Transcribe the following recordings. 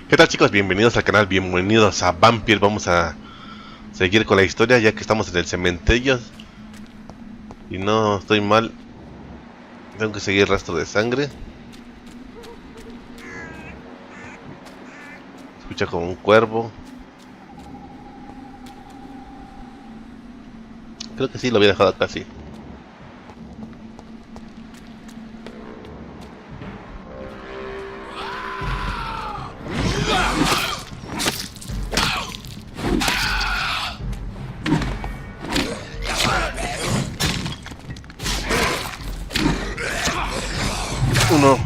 ¿Qué tal, chicos? Bienvenidos al canal, bienvenidos a Vampyr. Vamos a seguir con la historia ya que estamos en el cementerio. Y no estoy mal. Tengo que seguir el rastro de sangre. Escucha como un cuervo. Creo que sí, lo había dejado acá, sí. Uno.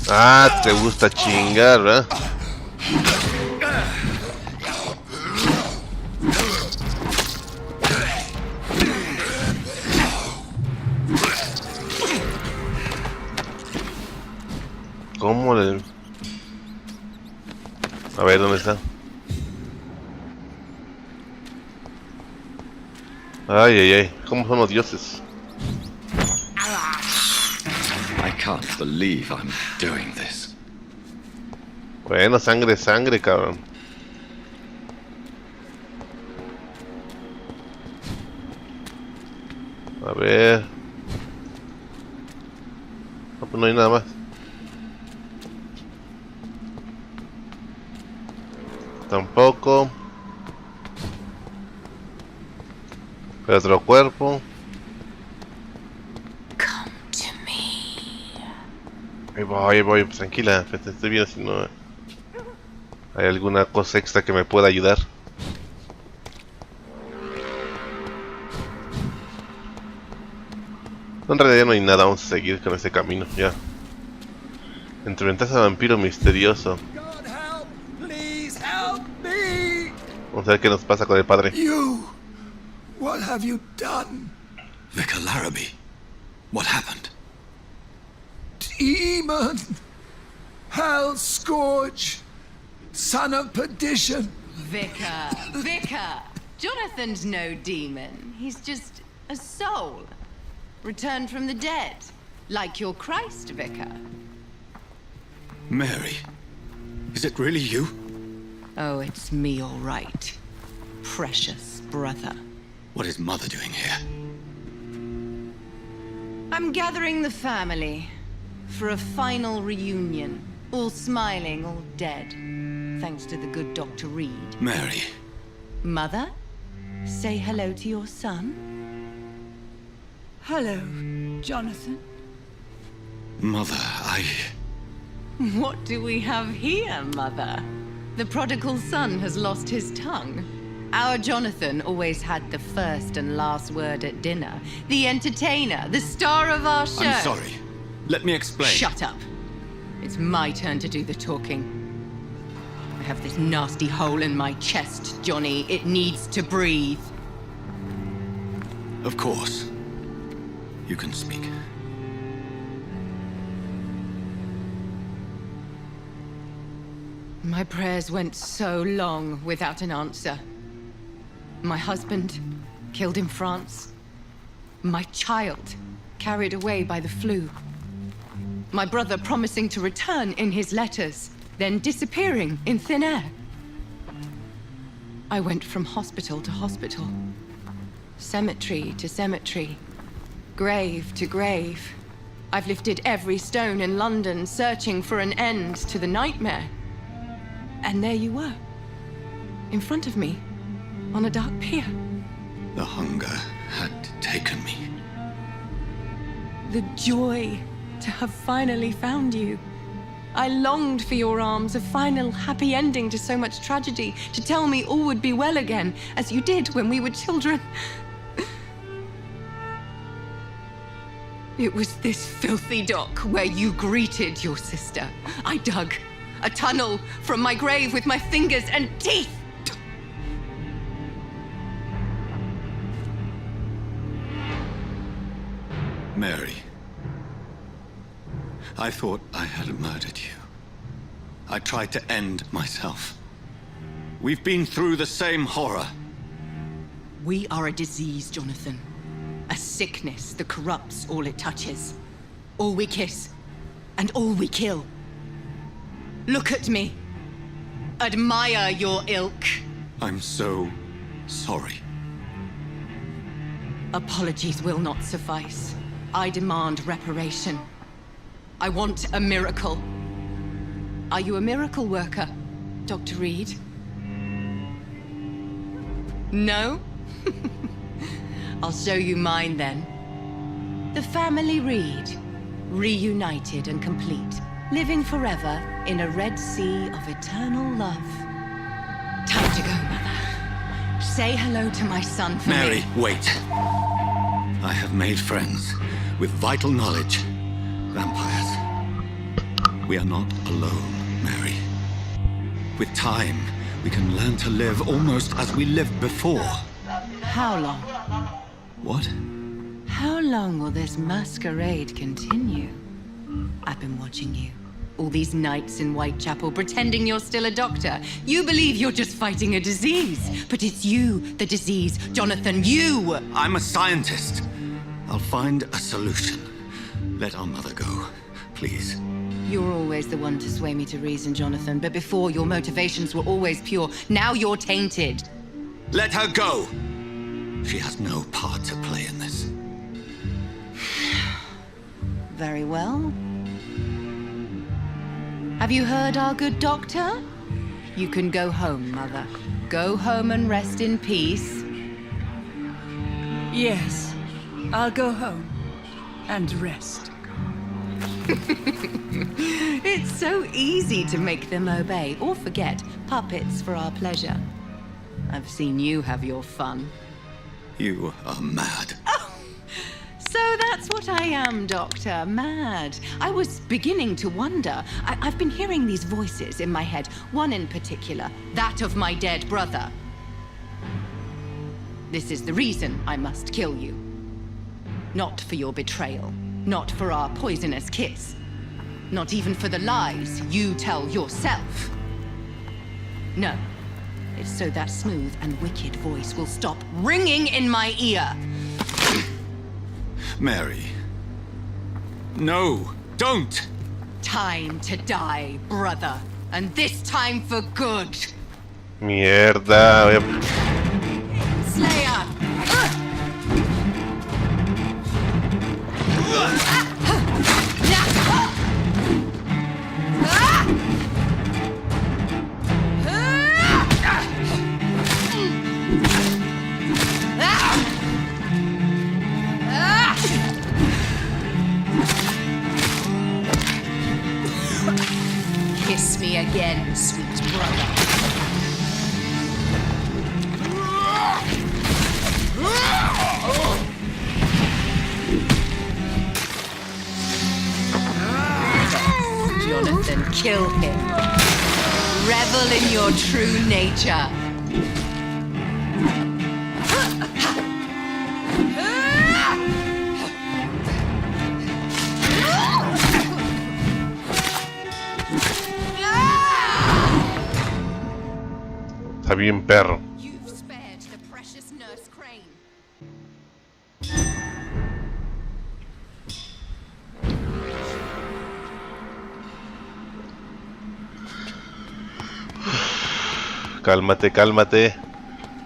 Ah, te gusta chingar, ¿verdad? ¿Cómo le...? A ver, ¿dónde está? Ay, ay, ay. ¿Cómo son los dioses? I can't believe I'm doing this. Bueno, sangre, sangre, cabrón. A ver. No, pues no hay nada más. Tampoco. Otro cuerpo. Ahí voy, pues tranquila, pues estoy viendo si no hay alguna cosa extra que me pueda ayudar. No, en realidad no hay nada, vamos a seguir con este camino, ya. Enfrentas a vampiro misterioso. Vamos a ver qué nos pasa con el padre. You! What have you done? Vicar Larrabee, what happened? Demon! Hell scourge! Son of perdition! Vicar! Jonathan's no demon. He's just a soul. Returned from the dead. Like your Christ, Vicar. Mary, is it really you? Oh, it's me, all right. Precious brother. What is Mother doing here? I'm gathering the family for a final reunion. All smiling, all dead. Thanks to the good Dr. Reid. Mary. Mother, say hello to your son. Hello, Jonathan. Mother, What do we have here, Mother? The prodigal son has lost his tongue. Our Jonathan always had the first and last word at dinner. The entertainer, the star of our show. I'm sorry. Let me explain. Shut up. It's my turn to do the talking. I have this nasty hole in my chest, Johnny. It needs to breathe. Of course. You can speak. My prayers went so long without an answer. My husband, killed in France. My child, carried away by the flu. My brother promising to return in his letters, then disappearing in thin air. I went from hospital to hospital, cemetery to cemetery, grave to grave. I've lifted every stone in London, searching for an end to the nightmare. And there you were, in front of me, on a dark pier. The hunger had taken me. The joy to have finally found you. I longed for your arms, a final happy ending to so much tragedy, to tell me all would be well again, as you did when we were children. It was this filthy dock where you greeted your sister. I dug a tunnel from my grave with my fingers and teeth. Mary. I thought I had murdered you. I tried to end myself. We've been through the same horror. We are a disease, Jonathan. A sickness that corrupts all it touches. All we kiss, and all we kill. Look at me. Admire your ilk. I'm so sorry. Apologies will not suffice. I demand reparation. I want a miracle. Are you a miracle worker, Dr. Reid? No? I'll show you mine then. The family Reid, reunited and complete, living forever in a red sea of eternal love. Time to go, Mother. Say hello to my son for Mary, me. wait. I have made friends with vital knowledge. Vampires. We are not alone, Mary. With time, we can learn to live almost as we lived before. How long? What? How long will this masquerade continue? I've been watching you. All these nights in Whitechapel pretending you're still a doctor. You believe you're just fighting a disease. But it's you, the disease. Jonathan, you! I'm a scientist. I'll find a solution. Let our mother go, please. You're always the one to sway me to reason, Jonathan. But before, your motivations were always pure. Now you're tainted. Let her go! She has no part to play in this. Very well. Have you heard our good doctor? You can go home, Mother. Go home and rest in peace. Yes, I'll go home and rest. It's so easy to make them obey or forget. Puppets for our pleasure. I've seen you have your fun. You are mad. So that's what I am, Doctor. Mad. I was beginning to wonder. I've been hearing these voices in my head. One in particular, that of my dead brother. This is the reason I must kill you. Not for your betrayal. Not for our poisonous kiss. Not even for the lies you tell yourself. No. It's so that smooth and wicked voice will stop ringing in my ear. Mary. No, don't! Time to die, brother. And this time for good. Mierda. Slayer! Kiss me again, sweet brother. Jonathan, kill him. Revel in your true nature. Está bien, perro. You've spared the precious nurse Crane. Cálmate, cálmate.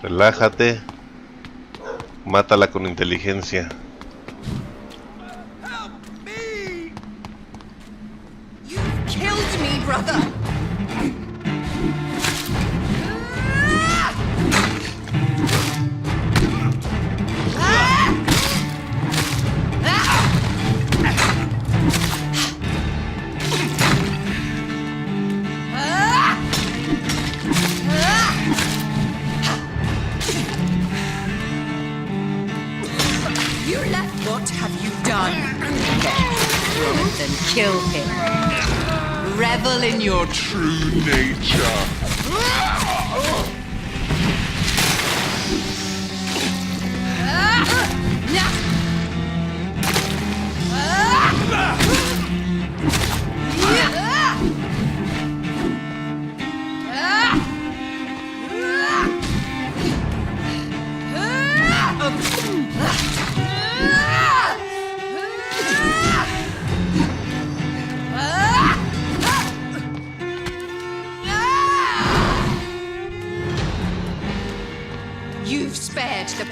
Relájate. Mátala con inteligencia. Help me! You killed me, brother. You left. What have you done? Then kill him. Revel in your true nature.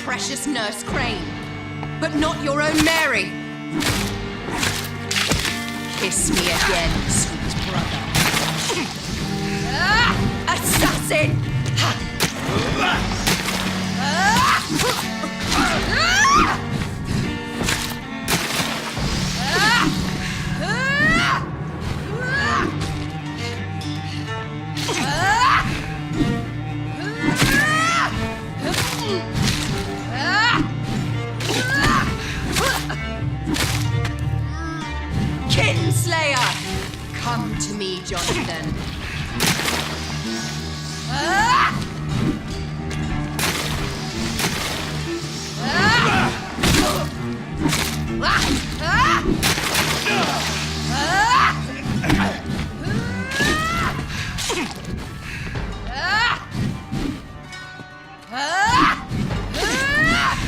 precious Nurse Crane, but not your own Mary. Kiss me again, sweet brother. Assassin! Kinslayer! Come to me, Jonathan.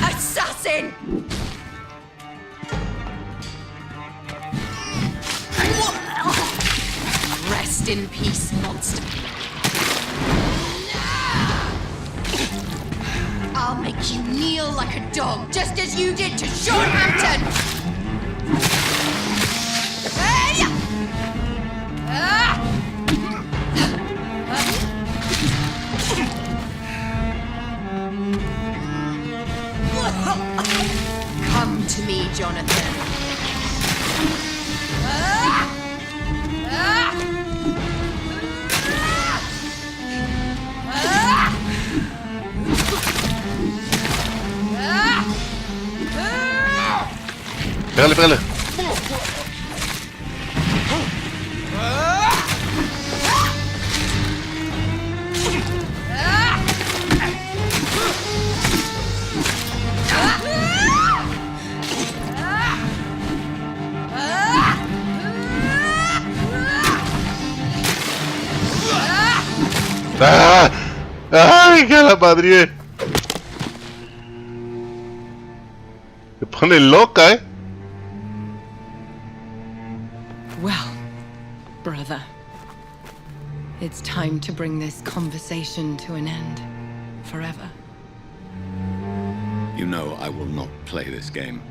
Assassin! Rest in peace, monster. I'll make you kneel like a dog, just as you did to Sean Hampton! Hey! Come to me, Jonathan. Pégale, pégale. ¡Ah! ¡Ay, que la madre! Se pone loca, ¿eh? Well, brother, it's time to bring this conversation to an end. Forever. You know I will not play this game.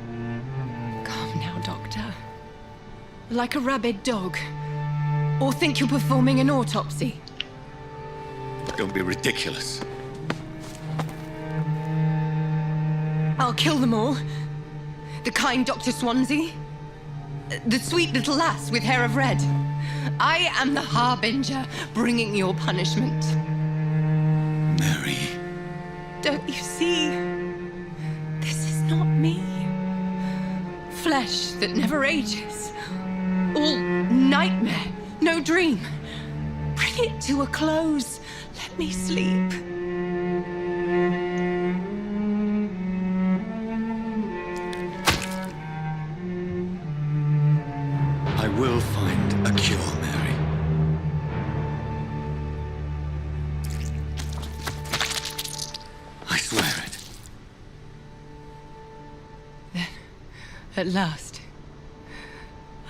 Calm now, Doctor. Like a rabid dog. Or think you're performing an autopsy. Don't be ridiculous. I'll kill them all. The kind Dr. Swansea. The sweet little lass with hair of red. I am the harbinger, bringing your punishment. Mary. Don't you see? This is not me. Flesh that never ages. All nightmare, no dream. Bring it to a close. Let me sleep. I will find a cure, Mary. I swear it. Then, at last,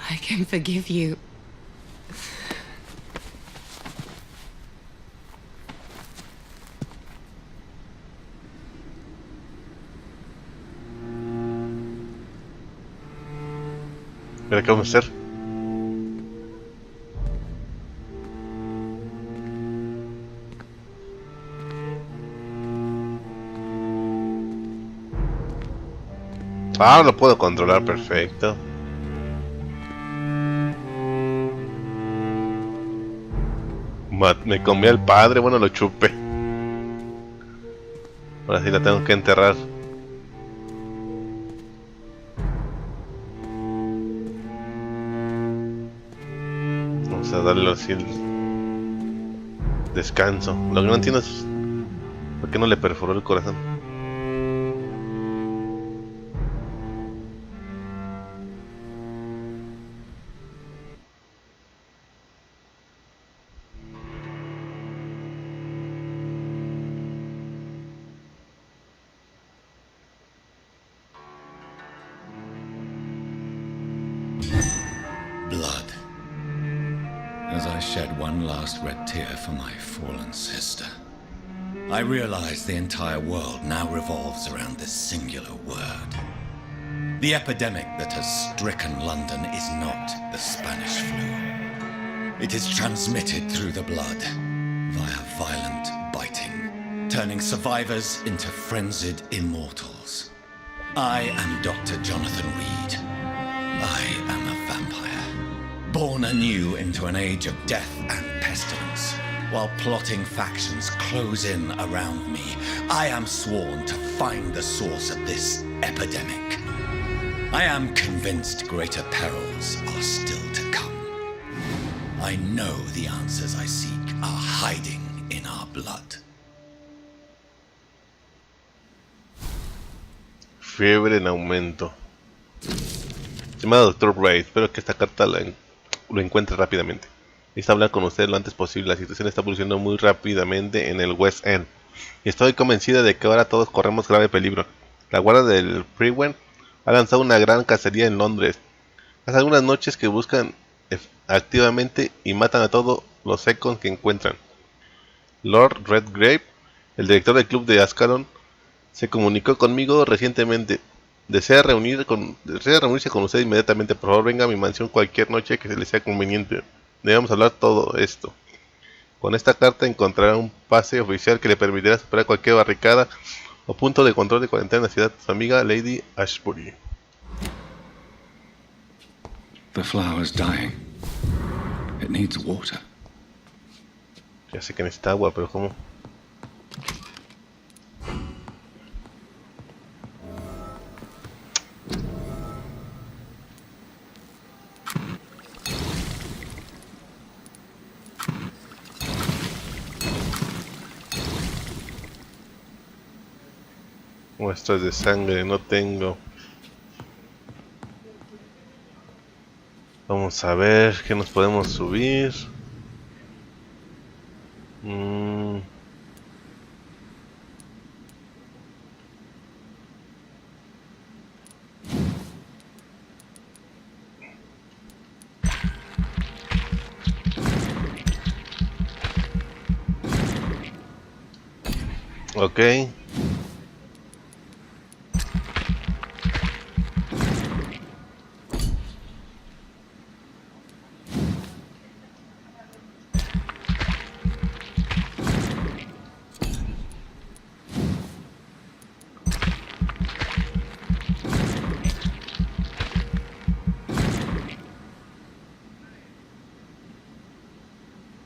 I can forgive you. Mira qué vamos a hacer. Ah, lo puedo controlar, perfecto. Me comí al padre, bueno, lo chupé. Ahora sí la tengo que enterrar. Vamos a darle así el descanso. Lo que no entiendo es por qué no le perforó el corazón. Blood. As I shed one last red tear for my fallen sister. I realize the entire world now revolves around this singular word. The epidemic that has stricken London is not the Spanish flu. It is transmitted through the blood via violent biting, turning survivors into frenzied immortals. I am Dr. Jonathan Reid. I am a vampire, born anew into an age of death and pestilence. While plotting factions close in around me, I am sworn to find the source of this epidemic. I am convinced greater perils are still to come. I know the answers I seek are hiding in our blood. Fiebre en aumento. Estimado Dr. Reid, espero que esta carta lo encuentre rápidamente. Necesito hablar con usted lo antes posible. La situación está evolucionando muy rápidamente en el West End. Y estoy convencida de que ahora todos corremos grave peligro. La guardia del Freeway ha lanzado una gran cacería en Londres. Hace algunas noches que buscan activamente y matan a todos los seconds que encuentran. Lord Redgrave, el director del club de Ascalon, se comunicó conmigo recientemente. Desea reunirse con usted inmediatamente. Por favor, venga a mi mansión cualquier noche que se le sea conveniente. Debemos hablar todo esto. Con esta carta encontrará un pase oficial que le permitirá superar cualquier barricada o punto de control de cuarentena en la ciudad de su amiga Lady Ashbury. The flower's dying. It needs water. Ya sé que necesita agua, pero ¿cómo? Muestras de sangre no tengo. Vamos a ver qué nos podemos subir. Ok.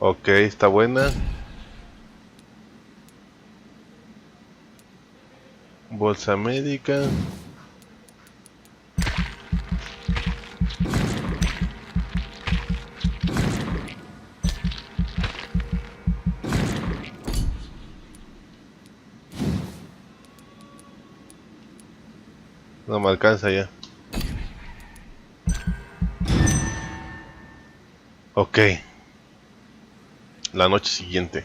Ok, está buena. Bolsa médica. No me alcanza ya. Ok. La noche siguiente.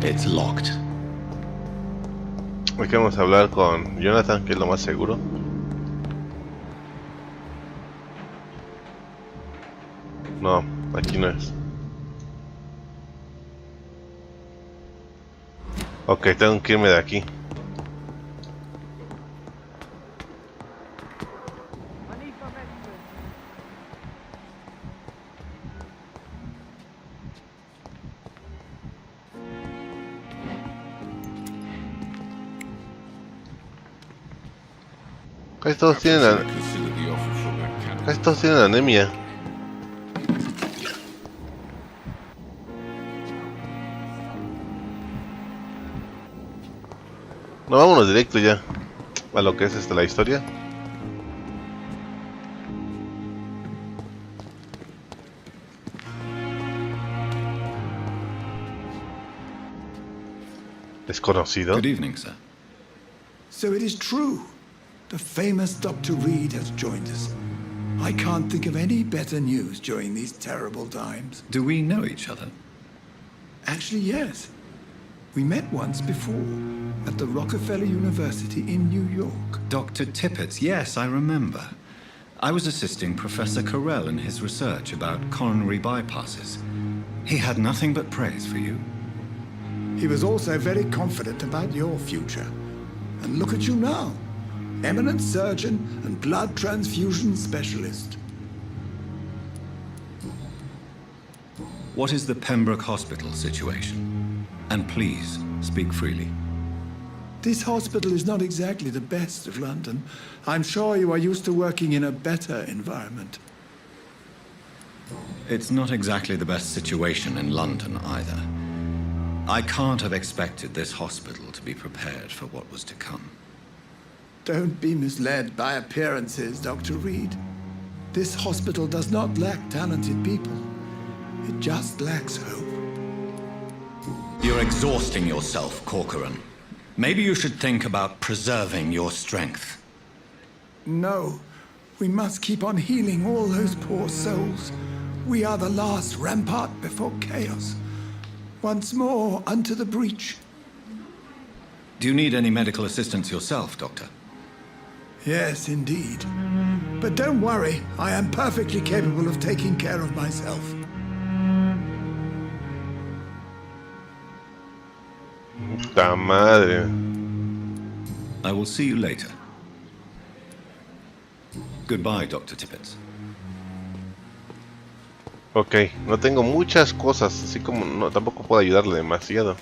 It's locked. Aquí vamos a hablar con Jonathan, que es lo más seguro. No, aquí no es. Ok, tengo que irme de aquí. Casi todos tienen anemia. No, vámonos directo ya a lo que es la historia. Desconocido. Good evening, sir. So it is true. The famous Dr. Reid has joined us. I can't think of any better news during these terrible times. Do we know each other? Actually, yes. We met once before at the Rockefeller University in New York. Dr. Tippett, yes, I remember. I was assisting Professor Carell in his research about coronary bypasses. He had nothing but praise for you. He was also very confident about your future. And look at you now. Eminent surgeon and blood transfusion specialist. What is the Pembroke Hospital situation? And please, speak freely. This hospital is not exactly the best of London. I'm sure you are used to working in a better environment. It's not exactly the best situation in London either. I can't have expected this hospital to be prepared for what was to come. Don't be misled by appearances, Dr. Reid. This hospital does not lack talented people. It just lacks hope. You're exhausting yourself, Corcoran. Maybe you should think about preserving your strength. No, we must keep on healing all those poor souls. We are the last rampart before chaos. Once more, unto the breach. Do you need any medical assistance yourself, Doctor? Yes, indeed. But don't worry, I am perfectly capable of taking care of myself. Puta madre. I will see you later. Goodbye, Dr. Tippett. Ok, no tengo muchas cosas, así como no, tampoco puedo ayudarle demasiado.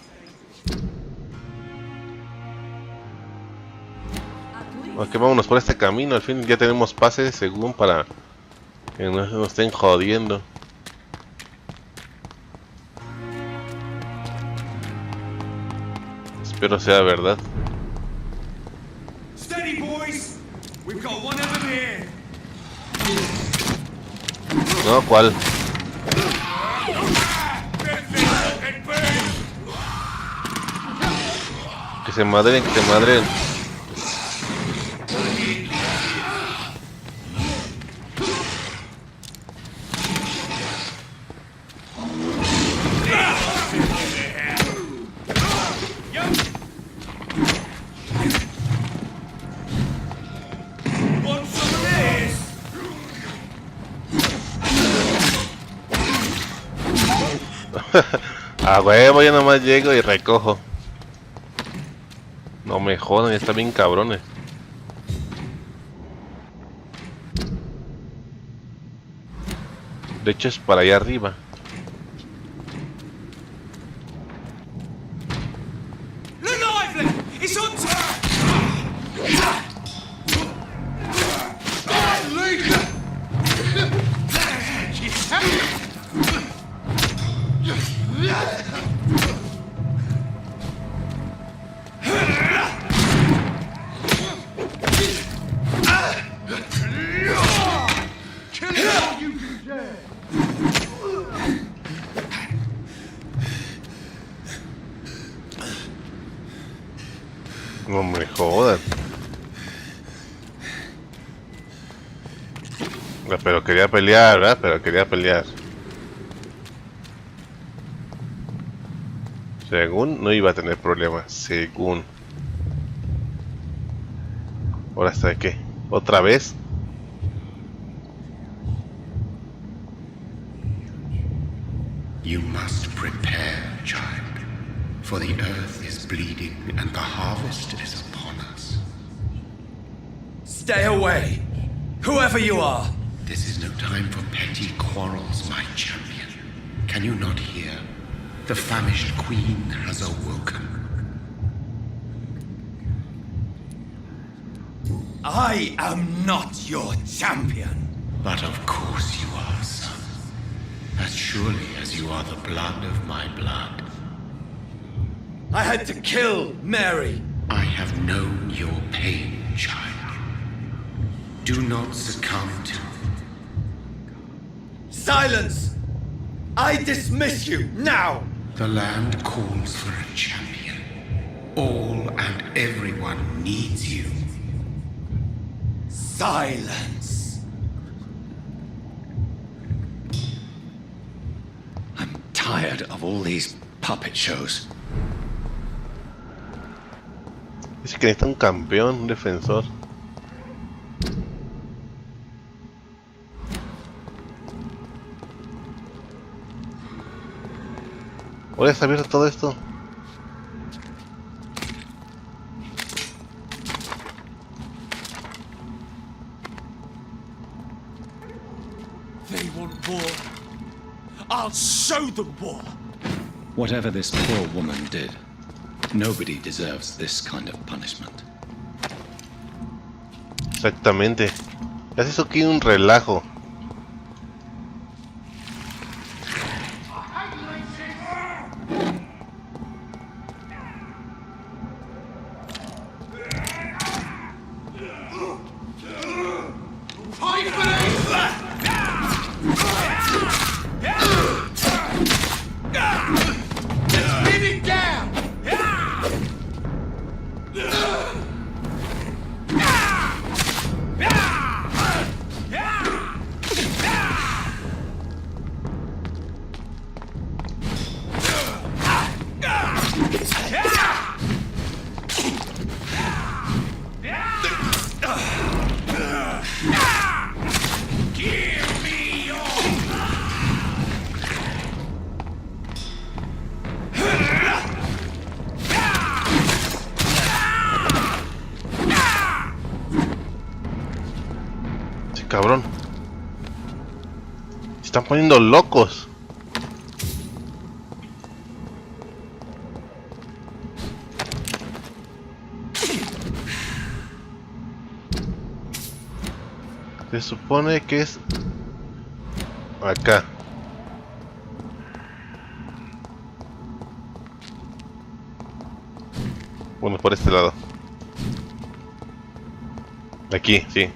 Ok, vámonos por este camino, al fin ya tenemos pases según para que no nos estén jodiendo. Espero sea verdad. Steady, boys. We've got one of them here. No, ¿cuál? Que se madren, que se madren. Want some of this? A huevo, ya nomás llego y recojo. No me jodan, ya están bien cabrones. De hecho es para allá arriba. Look lively! It's on time! No me jodan. Pero quería pelear, ¿verdad? Pero quería pelear. Según no iba a tener problemas. Según. ¿Ahora está de qué? ¿Otra vez? You must prepare, child, for the earth is bleeding and the harvest is upon us. Stay away! Whoever you are! This is no time for petty quarrels, my champion. Can you not hear? The famished queen has awoken. I am not your champion! But of course you are, son. As surely as you are the blood of my blood. I had to kill Mary! I have known your pain, child. Do not succumb to... Silence! I dismiss you, now! The land calls for a champion. All and everyone needs you. Silence! I'm tired of all these puppet shows. Dice que necesita un campeón, un defensor. Ahora está abierto todo esto. They want war. I'll show them war. Whatever this poor woman did, nobody deserves this kind of punishment. Exactamente. Ya se hizo aquí un relajo. Cabrón. Se están poniendo locos. Se supone que es acá. Bueno, por este lado. Aquí, sí.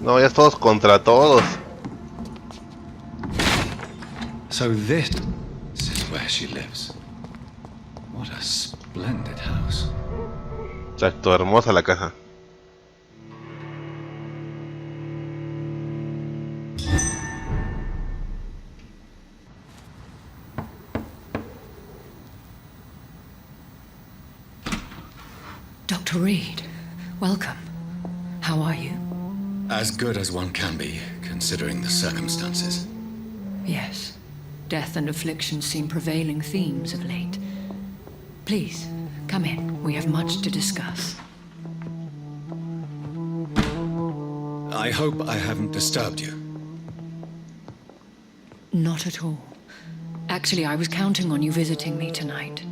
No, ya es todos contra todos. So this is where she lives. What a splendid house. Exacto, hermosa la casa. Dr. Reid, welcome. How are you? As good as one can be, considering the circumstances. Yes. Death and affliction seem prevailing themes of late. Please, come in. We have much to discuss. I hope I haven't disturbed you. Not at all. Actually, I was counting on you visiting me tonight.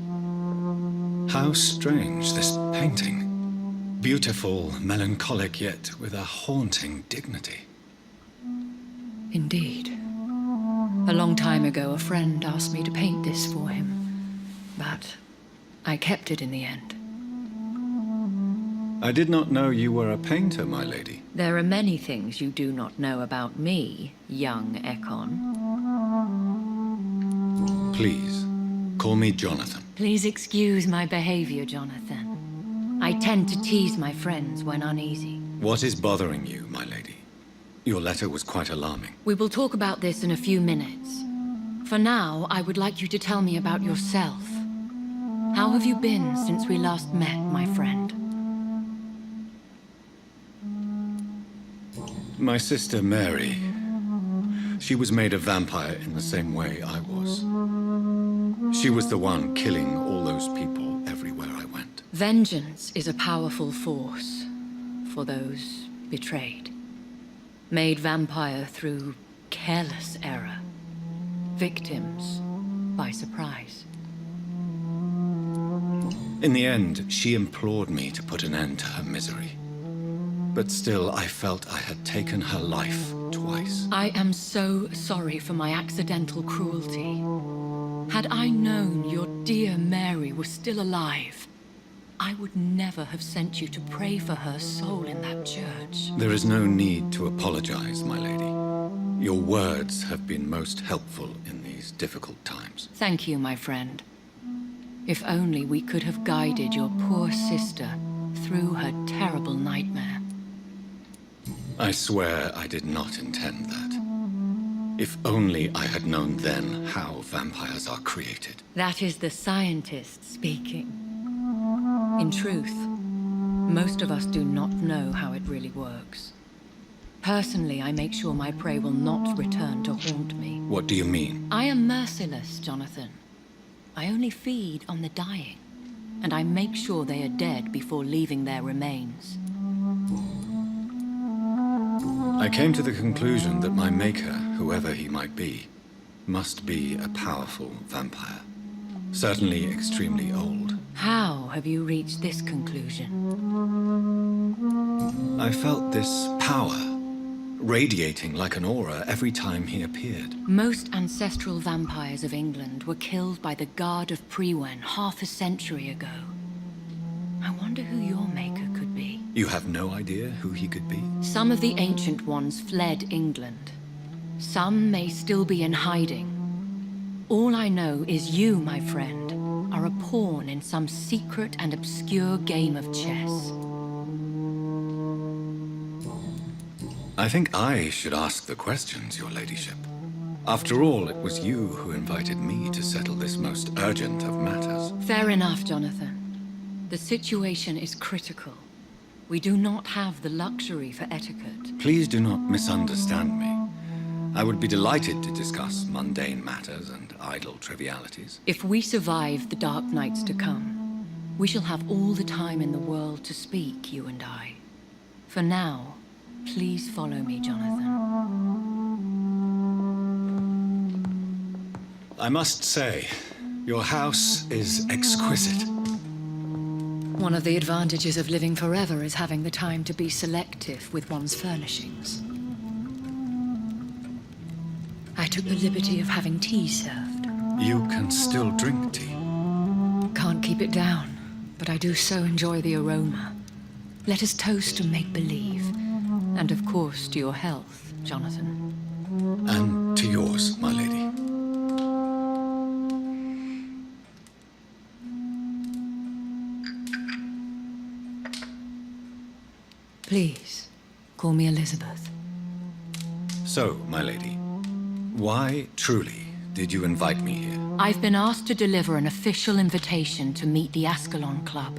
How strange, this painting. Beautiful, melancholic, yet with a haunting dignity. Indeed. A long time ago, a friend asked me to paint this for him. But I kept it in the end. I did not know you were a painter, my lady. There are many things you do not know about me, young Ekon. Please, call me Jonathan. Please excuse my behavior, Jonathan. I tend to tease my friends when uneasy. What is bothering you, my lady? Your letter was quite alarming. We will talk about this in a few minutes. For now, I would like you to tell me about yourself. How have you been since we last met, my friend? My sister Mary. She was made a vampire in the same way I was. She was the one killing all those people everywhere I went. Vengeance is a powerful force for those betrayed. Made vampire through careless error. Victims by surprise. In the end, she implored me to put an end to her misery. But still, I felt I had taken her life twice. I am so sorry for my accidental cruelty. Had I known your dear Mary was still alive, I would never have sent you to pray for her soul in that church. There is no need to apologize, my lady. Your words have been most helpful in these difficult times. Thank you, my friend. If only we could have guided your poor sister through her terrible nightmare. I swear I did not intend that. If only I had known then how vampires are created. That is the scientist speaking. In truth, most of us do not know how it really works. Personally, I make sure my prey will not return to haunt me. What do you mean? I am merciless, Jonathan. I only feed on the dying, and I make sure they are dead before leaving their remains. I came to the conclusion that my maker, whoever he might be, must be a powerful vampire. Certainly extremely old. How have you reached this conclusion? I felt this power radiating like an aura every time he appeared. Most ancestral vampires of England were killed by the Guard of Prewen half a century ago. I wonder who your maker could be. You have no idea who he could be? Some of the ancient ones fled England. Some may still be in hiding. All I know is you, my friend, are a pawn in some secret and obscure game of chess. I think I should ask the questions, your ladyship. After all, it was you who invited me to settle this most urgent of matters. Fair enough, Jonathan. The situation is critical. We do not have the luxury for etiquette. Please do not misunderstand me. I would be delighted to discuss mundane matters and idle trivialities. If we survive the dark nights to come, we shall have all the time in the world to speak, you and I. For now, please follow me, Jonathan. I must say, your house is exquisite. One of the advantages of living forever is having the time to be selective with one's furnishings. I took the liberty of having tea served. You can still drink tea. Can't keep it down, but I do so enjoy the aroma. Let us toast to make-believe. And of course, to your health, Jonathan. And to yours, my lady. Please, call me Elizabeth. So, my lady, why, truly, did you invite me here? I've been asked to deliver an official invitation to meet the Ascalon Club.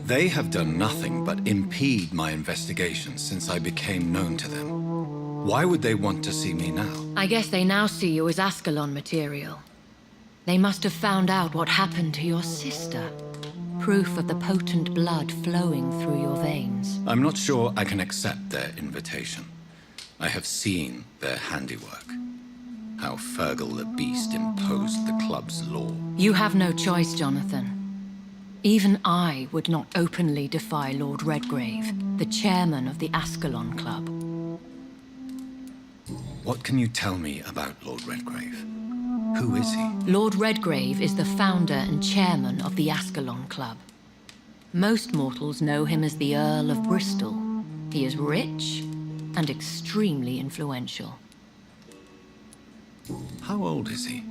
They have done nothing but impede my investigation since I became known to them. Why would they want to see me now? I guess they now see you as Ascalon material. They must have found out what happened to your sister. Proof of the potent blood flowing through your veins. I'm not sure I can accept their invitation. I have seen their handiwork. How Fergal the Beast imposed the club's law. You have no choice, Jonathan. Even I would not openly defy Lord Redgrave, the chairman of the Ascalon Club. What can you tell me about Lord Redgrave? Who is he? Lord Redgrave is the founder and chairman of the Ascalon Club. Most mortals know him as the Earl of Bristol. He is rich and extremely influential. How old is he?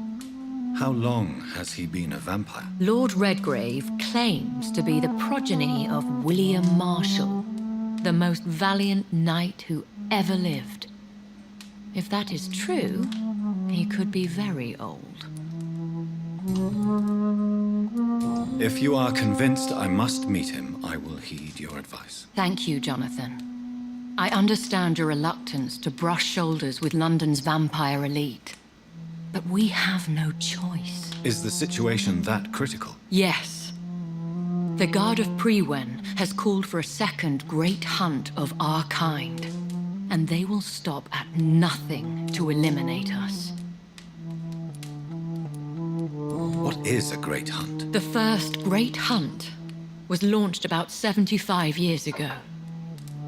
How long has he been a vampire? Lord Redgrave claims to be the progeny of William Marshall, the most valiant knight who ever lived. If that is true, he could be very old. If you are convinced I must meet him, I will heed your advice. Thank you, Jonathan. I understand your reluctance to brush shoulders with London's vampire elite. But we have no choice. Is the situation that critical? Yes. The Guard of Prewen has called for a second great hunt of our kind. And they will stop at nothing to eliminate us. What is a great hunt? The first great hunt was launched about 75 years ago.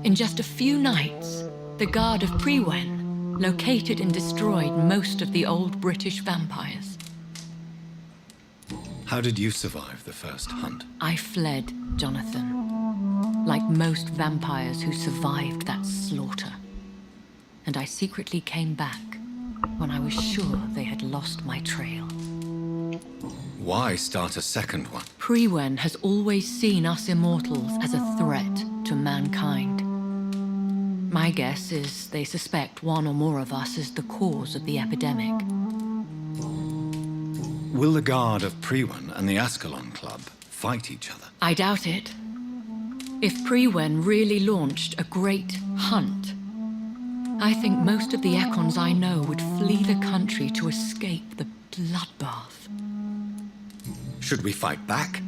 In just a few nights, the Guard of Prewen located and destroyed most of the old British vampires. How did you survive the first hunt? I fled, Jonathan, like most vampires who survived that slaughter. And I secretly came back when I was sure they had lost my trail. Why start a second one? Prewen has always seen us immortals as a threat to mankind. My guess is they suspect one or more of us is the cause of the epidemic. Will the guard of Priwen and the Ascalon Club fight each other? I doubt it. If Priwen really launched a great hunt, I think most of the Ekons I know would flee the country to escape the bloodbath. Should we fight back?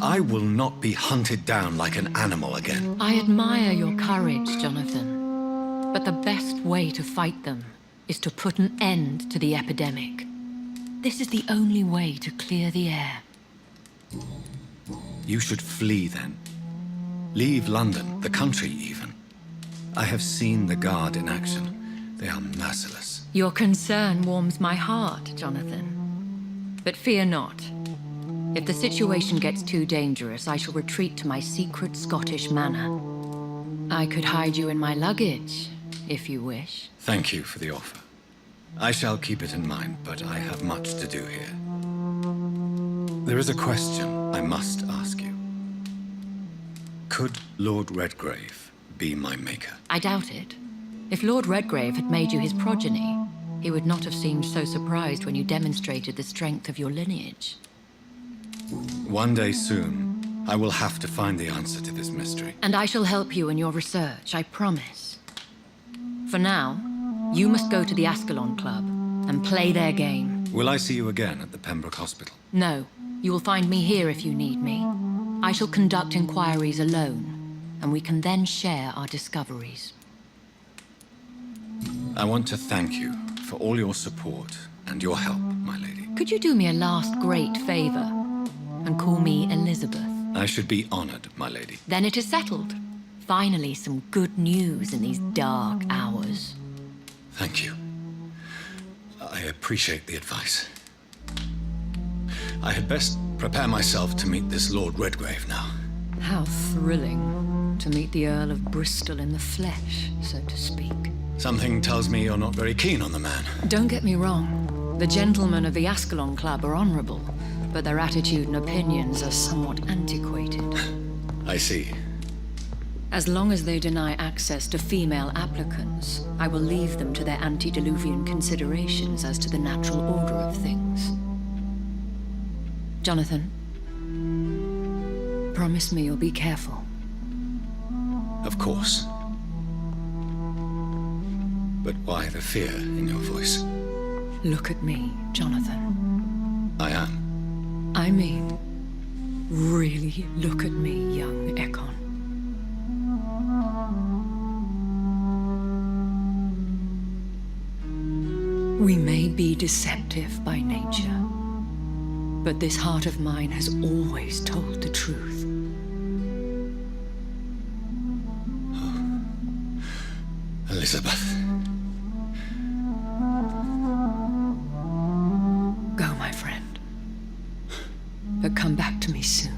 I will not be hunted down like an animal again. I admire your courage, Jonathan. But the best way to fight them is to put an end to the epidemic. This is the only way to clear the air. You should flee then. Leave London, the country even. I have seen the Guard in action. They are merciless. Your concern warms my heart, Jonathan. But fear not. If the situation gets too dangerous, I shall retreat to my secret Scottish manor. I could hide you in my luggage, if you wish. Thank you for the offer. I shall keep it in mind, but I have much to do here. There is a question I must ask you. Could Lord Redgrave be my maker? I doubt it. If Lord Redgrave had made you his progeny, he would not have seemed so surprised when you demonstrated the strength of your lineage. One day soon, I will have to find the answer to this mystery. And I shall help you in your research, I promise. For now, you must go to the Ascalon Club and play their game. Will I see you again at the Pembroke Hospital? No, you will find me here if you need me. I shall conduct inquiries alone, and we can then share our discoveries. I want to thank you for all your support and your help, my lady. Could you do me a last great favor and call me Elizabeth? I should be honored, my lady. Then it is settled. Finally, some good news in these dark hours. Thank you. I appreciate the advice. I had best prepare myself to meet this Lord Redgrave now. How thrilling to meet the Earl of Bristol in the flesh, so to speak. Something tells me you're not very keen on the man. Don't get me wrong. The gentlemen of the Ascalon Club are honorable, but their attitude and opinions are somewhat antiquated. I see. As long as they deny access to female applicants, I will leave them to their antediluvian considerations as to the natural order of things. Jonathan, promise me you'll be careful. Of course. But why the fear in your voice? Look at me, Jonathan. I am. I mean, really look at me, young Ekon. We may be deceptive by nature, but this heart of mine has always told the truth. Elizabeth. Go, my friend. But come back to me soon.